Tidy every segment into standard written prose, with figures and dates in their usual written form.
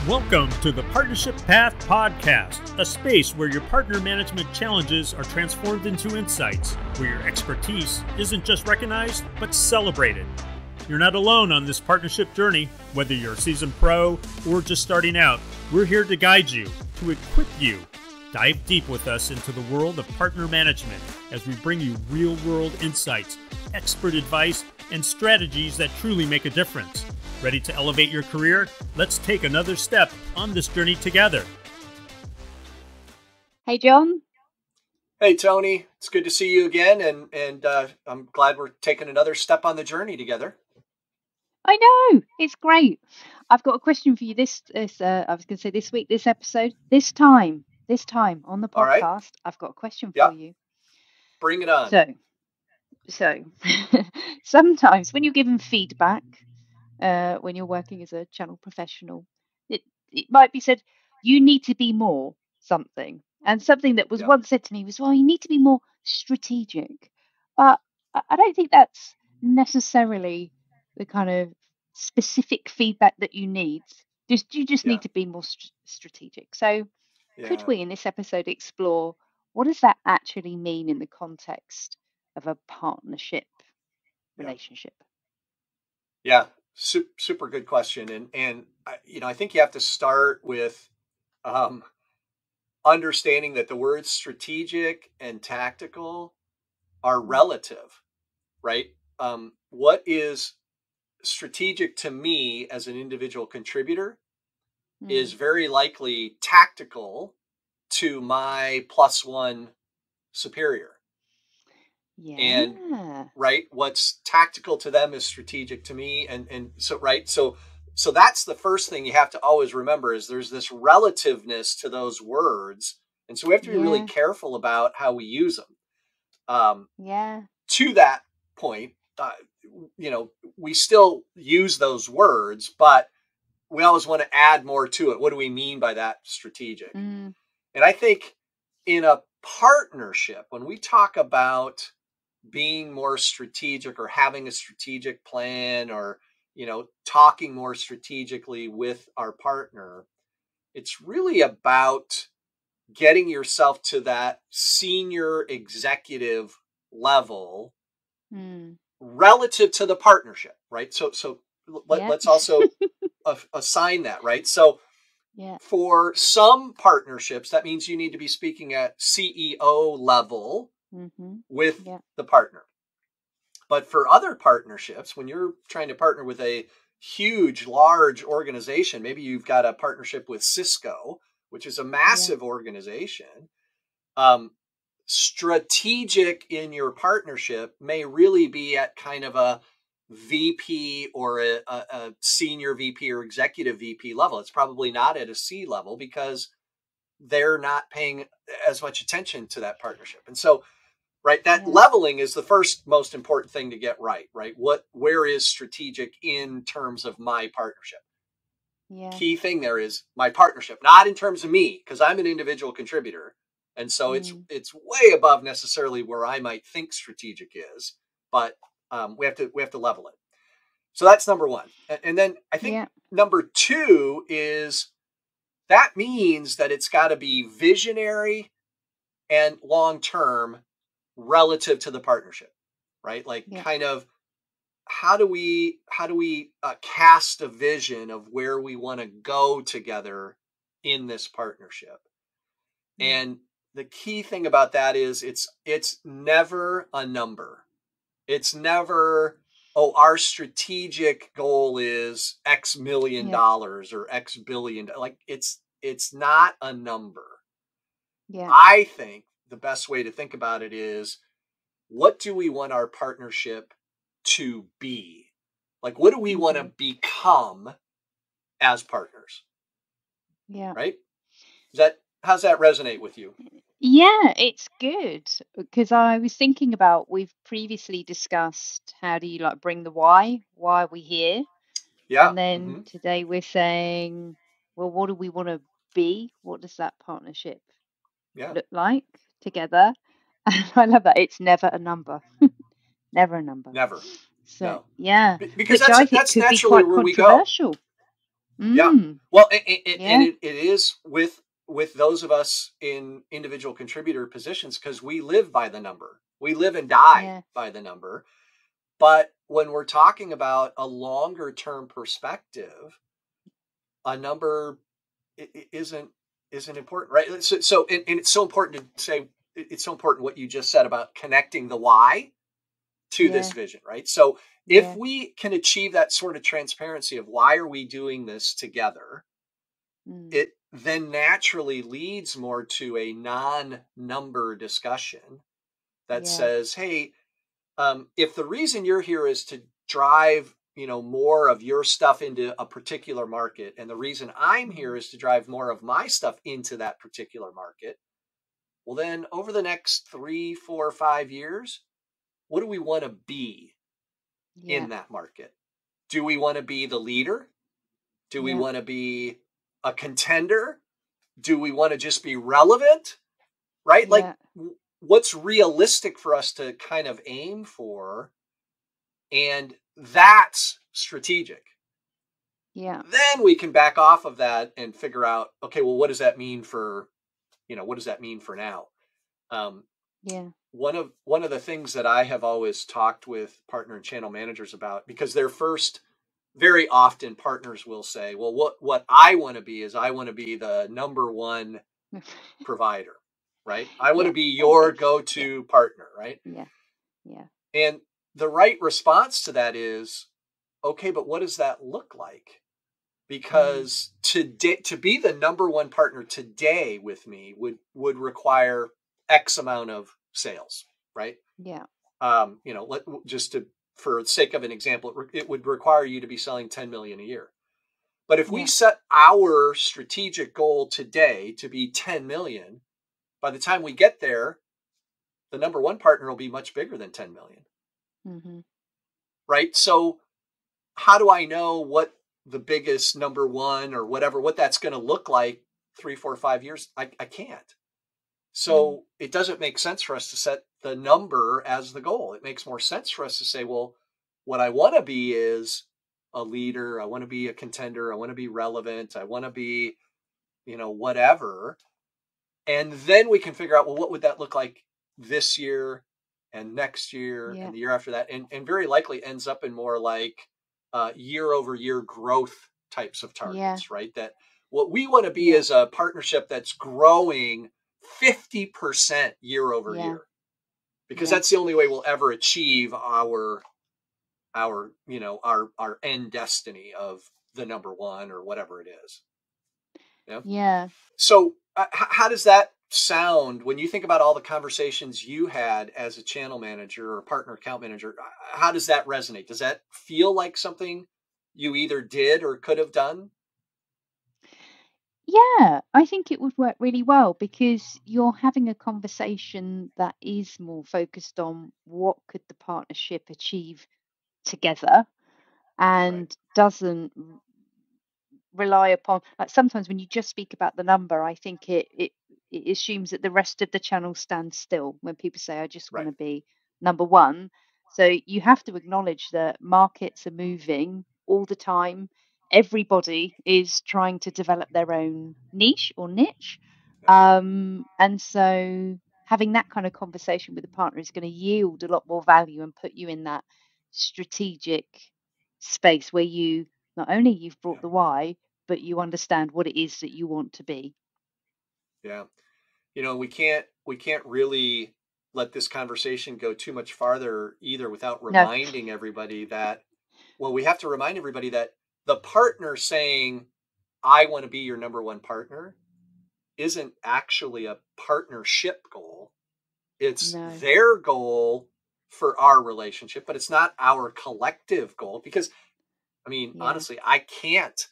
Welcome to the Partnership Path Podcast, a space where your partner management challenges are transformed into insights, where your expertise isn't just recognized, but celebrated. You're not alone on this partnership journey. Whether you're a seasoned pro or just starting out, we're here to guide you, to equip you. Dive deep with us into the world of partner management as we bring you real-world insights, expert advice, and strategies that truly make a difference. Ready to elevate your career? Let's take another step on this journey together. Hey, John. Hey, Toni. It's good to see you again, and I'm glad we're taking another step on the journey together. I know, it's great. I've got a question for you this week, this episode, this time on the podcast. All right. I've got a question for you. Bring it on. So sometimes when you're given feedback, when you're working as a channel professional, it might be said, you need to be more something. And something that was once said to me was, well, you need to be more strategic. But I don't think that's necessarily the kind of specific feedback that you need. You just need to be more strategic. So could we in this episode explore what does that actually mean in the context of a partnership relationship? Yeah. Super good question. And I think you have to start with understanding that the words strategic and tactical are relative, right? What is strategic to me as an individual contributor is very likely tactical to my plus one superior. Yeah. And right, what's tactical to them is strategic to me. And so, right. So that's the first thing you have to always remember is there's this relativeness to those words. And so we have to be really careful about how we use them. To that point, we still use those words, but we always want to add more to it. What do we mean by that strategic? And I think in a partnership, when we talk about being more strategic or having a strategic plan or, talking more strategically with our partner, it's really about getting yourself to that senior executive level relative to the partnership, right? So let's also assign that, right? So for some partnerships, that means you need to be speaking at CEO level with the partner. But for other partnerships, when you're trying to partner with a huge, large organization, maybe you've got a partnership with Cisco, which is a massive organization. Strategic in your partnership may really be at kind of a VP or a senior VP or executive VP level. It's probably not at a C level because they're not paying as much attention to that partnership. And so, right, that leveling is the first most important thing to get right? Where is strategic in terms of my partnership? Key thing there is my partnership, not in terms of me, because I'm an individual contributor. And so it's way above necessarily where I might think strategic is, but we have to level it. So that's number one. And then I think number two is that means that it's got to be visionary and long-term relative to the partnership, right? Kind of how do we cast a vision of where we want to go together in this partnership? And the key thing about that is it's never a number. It's never, our strategic goal is X million dollars or X billion. It's not a number. I think the best way to think about it is, what do we want our partnership to be? What do we want to become as partners? Right? How's that resonate with you? Yeah, it's good because I was thinking about, we've previously discussed how do you bring the why are we here? Yeah. And then today we're saying, well, what do we want to be? What does that partnership look like together? And I love that. It's never a number. Never a number. Never. So, no. Because which I think that's could naturally be quite where we controversial. Yeah. Mm. Well, and Yeah. it is with those of us in individual contributor positions, because we live by the number. We live and die Yeah. by the number. But when we're talking about a longer term perspective, a number isn't important, right? So and it's so important to say, it's so important what you just said about connecting the why to this Yeah. vision, right? So if Yeah. we can achieve that sort of transparency of why are we doing this together, Mm. it then naturally leads more to a non-number discussion that Yeah. says, hey, if the reason you're here is to drive, more of your stuff into a particular market, and the reason I'm here Mm. is to drive more of my stuff into that particular market, well, then over the next 3, 4, 5 years, what do we want to be Yeah. in that market? Do we want to be the leader? Do we Yeah. want to be a contender? Do we want to just be relevant? Right? Like, Yeah. what's realistic for us to kind of aim for? And that's strategic. Yeah. Then we can back off of that and figure out, okay, well, what does that mean for, what does that mean for now? Um, Yeah. one of the things that I have always talked with partner and channel managers about, because they're first, very often partners will say, well, what I want to be is I want to be the number one provider, right? I want to Yeah. be Very your good. Yeah. go-to partner, right? Yeah. Yeah. And the right response to that is, okay, but what does that look like? Mm. Because to be the number one partner today with me would require X amount of sales, right? Yeah. Just to, for the sake of an example, it would require you to be selling 10 million a year. But if we Yeah. set our strategic goal today to be 10 million, by the time we get there, the number one partner will be much bigger than 10 million, Mm-hmm. right? So how do I know what the biggest number one or whatever, what that's going to look like 3, 4, 5 years? I can't. Mm. So it doesn't make sense for us to set the number as the goal. It makes more sense for us to say, well, what I want to be is a leader. I want to be a contender. I want to be relevant. I want to be, whatever. And then we can figure out, well, what would that look like this year and next year Yeah. and the year after that? And very likely ends up in more like year over year growth types of Yeah. targets, right? That what we want to be Yeah. is a partnership that's growing 50% year over Yeah. year, because Yeah. that's the only way we'll ever achieve our end destiny of the number one or whatever it is. Yeah. Yeah. So, how does that sound when you think about all the conversations you had as a channel manager or partner account manager? How does that resonate? Does that feel like something you either did or could have done? Yeah, I think it would work really well because you're having a conversation that is more focused on what could the partnership achieve together Right. and doesn't rely upon, like, sometimes when you just speak about the number, I think it assumes that the rest of the channel stands still when people say, I just want Right. to be number one. So you have to acknowledge that markets are moving all the time. Everybody is trying to develop their own niche or niche. Yeah. And so having that kind of conversation with a partner is going to yield a lot more value and put you in that strategic space where you not only you've brought Yeah. the why, but you understand what it is that you want to be. Yeah. We can't really let this conversation go too much farther either without No. reminding everybody that, well, we have to remind everybody that the partner saying, I want to be your number one partner, isn't actually a partnership goal. It's No. their goal for our relationship, but it's not our collective goal. Because, I mean, Yeah. honestly, I can't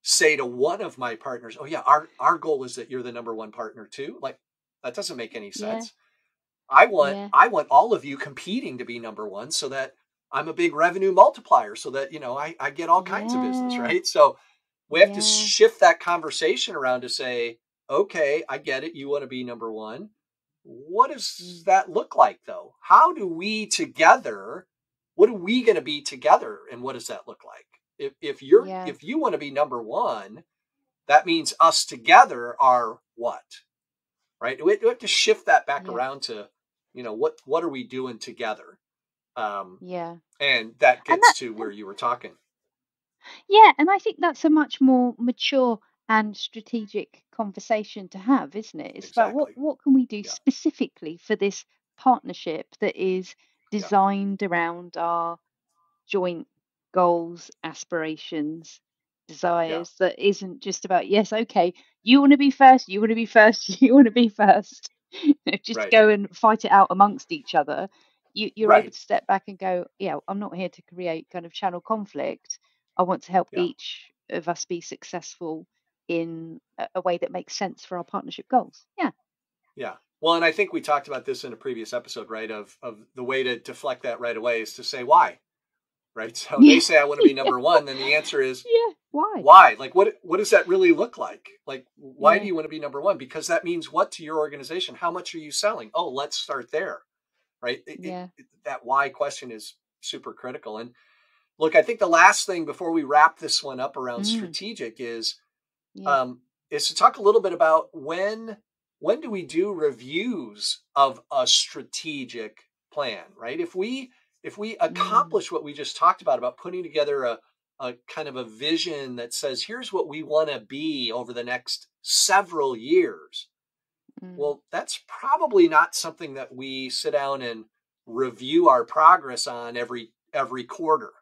say to one of my partners, oh, yeah, our goal is that you're the number one partner too. Like, that doesn't make any Yeah. sense. I want Yeah. I want all of you competing to be number one so that I'm a big revenue multiplier, so that, I get all kinds of business, Yeah. right? So we have to Yeah. shift that conversation around to say, okay, I get it. You want to be number one. What does Mm. that look like though? How do we together, what are we going to be together? And what does that look like? If Yeah. you want to be number one, that means us together are what, right? We have to shift that back Yeah. around to, what are we doing together? Yeah. And that And gets to where you were talking. yeah, and I think that's a much more mature and strategic conversation to have, isn't it? It's about what Exactly. what can we do Yeah. specifically for this partnership that is Yeah. designed around our joint goals, aspirations, Yeah. desires, that isn't just about, yes, okay, you want to be first, you want to be first, you want to be first. Just Right. go and fight it out amongst each other. You're able Right. to step back and go, yeah, I'm not here to create kind of channel conflict. I want to help Yeah. each of us be successful in a way that makes sense for our partnership goals. Yeah. Yeah. Well, and I think we talked about this in a previous episode, right? Of the way to deflect that right away is to say why, right? So they Yeah. say I want to be number one, then the answer is Yeah. Why? why? Like what does that really look like? Like why do Yeah. you want to be number one? Because that means what to your organization? How much are you selling? Oh, let's start there, right? Yeah. That why question is super critical. And look, I think the last thing before we wrap this one up around Mm, strategic yeah. um, is to talk a little bit about when do we do reviews of a strategic plan, right? If we Mm, accomplish what we just talked about putting together a kind of a vision that says here's what we want to be over the next several years, mm, well, that's probably not something that we sit down and review our progress on every quarter,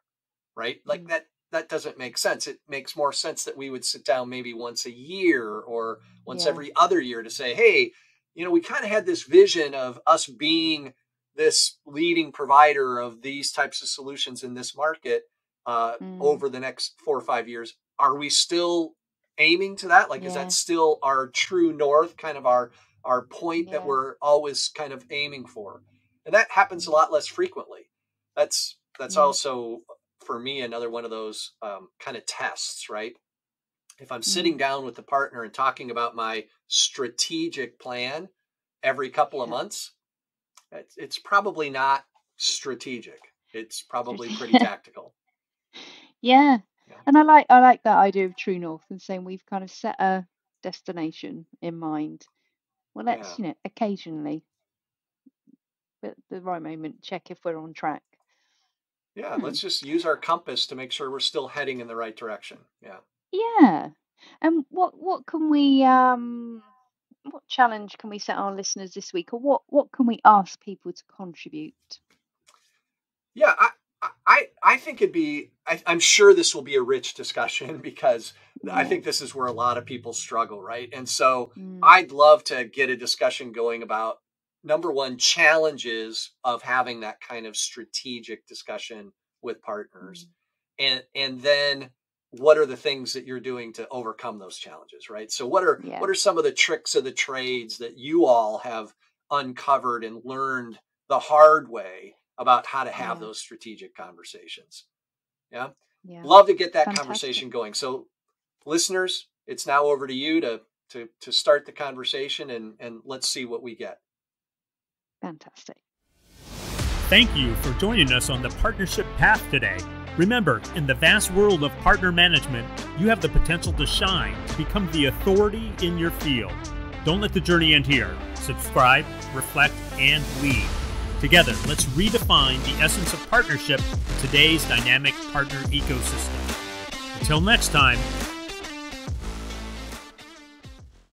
right? Like mm. that doesn't make sense. It makes more sense that we would sit down maybe once a year or once Yeah. every other year to say, hey, we kind of had this vision of us being this leading provider of these types of solutions in this market Mm, over the next 4 or 5 years. Are we still aiming to that? Like, is that yeah. still our true north, kind of our point that Yeah. we're always kind of aiming for? And that happens a Mm, lot less frequently. That's yeah. also for me another one of those kind of tests, right? If I'm sitting Mm, down with the partner and talking about my strategic plan every couple of yeah. months, it's probably not strategic. It's probably pretty Strate- tactical. Yeah. Yeah. And I like that idea of true north and saying we've kind of set a destination in mind. Well, Yeah. let's, occasionally, at the right moment, check if we're on track. Yeah. Hmm. Let's just use our compass to make sure we're still heading in the right direction. Yeah. Yeah. And what can we what challenge can we set our listeners this week, or what can we ask people to contribute? Yeah, I think it'd be. I'm sure this will be a rich discussion because I Yeah. think this is where a lot of people struggle, right? And so Mm, I'd love to get a discussion going about number one challenges of having that kind of strategic discussion with partners, mm. and then what are the things that you're doing to overcome those challenges, right? So Yeah. what are some of the tricks of the trades that you all have uncovered and learned the hard way about how to have Yeah. those strategic conversations? Yeah. Yeah. Love to get that Fantastic. conversation going. So listeners, it's now over to you to start the conversation and let's see what we get. Fantastic. Thank you for joining us on the Partnership Path today. Remember, in the vast world of partner management, you have the potential to shine, to become the authority in your field. Don't let the journey end here. Subscribe, reflect, and lead. Together, let's redefine the essence of partnership in today's dynamic partner ecosystem. Until next time,